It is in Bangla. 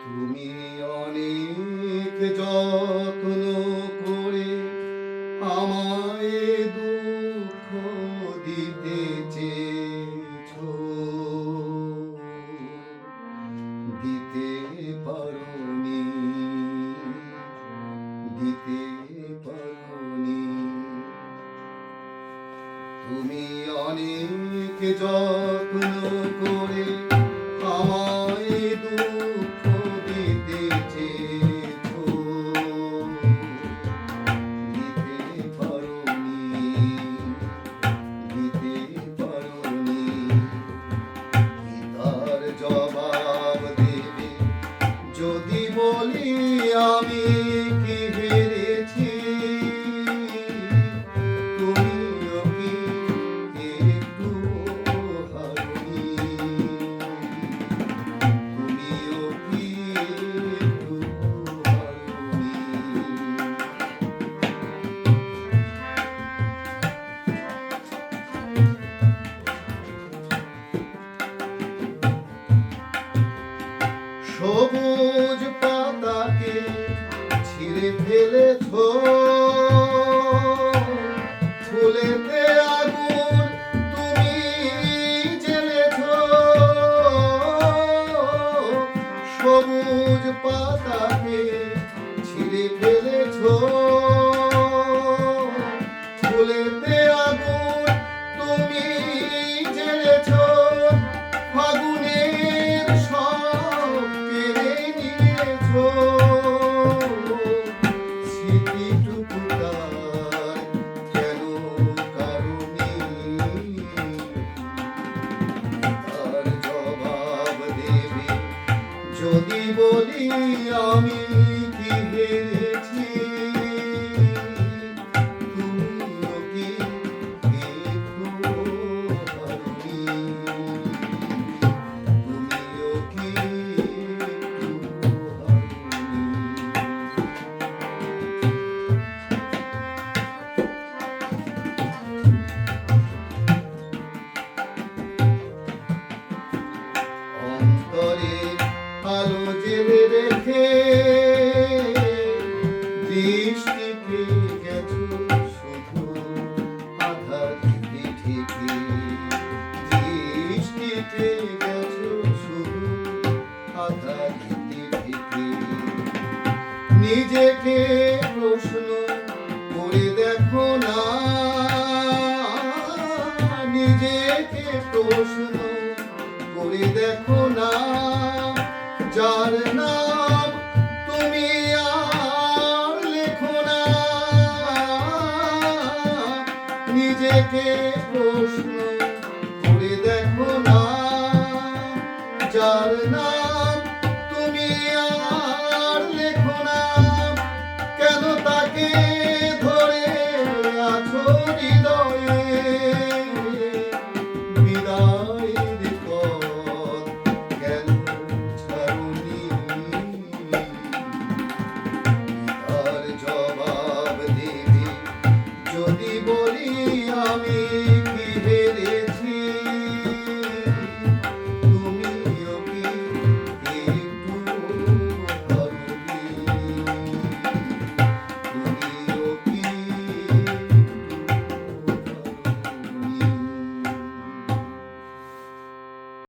তুমি অনেক যত্ন করে আমায় দুঃখ দিতে চেয়েছো, দিতে পারোনি, দিতে পারোনি। তুমি অনেক যত্ন করে আমায় দুঃখ দিতে চেয়েছো, দিতে পারোনি, দিতে পারোনি। কি তার জবাব দেবে যদি বলি আমি কি হেরেছি? তুমিও কি একটু হারোনি? তুমিও কি একটু হারোনি? সবুজ পাতাকে ছিঁড়ে ফেলেছো, ফুলেতে আগুন তুমি জ্বেলেছো। সবুজ পাতাকে ছিঁড়ে ফেলেছো, ফুলেতে আগুন তুমি জ্বেলেছো। ফাগুনের সব কেড়ে নিয়েছো, স্মৃতিটুকু তার কেন কারণে? তার জবাব দেবে যদি বলি আমি কি হেরেছি? তুমিও কি একটু হারোনি? তুমিও কি একটু হারোনি? অন্তরে আলো জেলে রেখে দৃষ্টিকে গেছো শুধু আধার ঢেকে ঢেকে। দৃষ্টিকে গেছো শুধু আধার ঢেকে ঢেকে। নিজেকে প্রশ্ন করে দেখো না, নিজেকে প্রশ্ন করে দেখো না। যার নাম তুমি আর লেখো না, নিজেকে প্রশ্ন করে দেখো না। যার নাম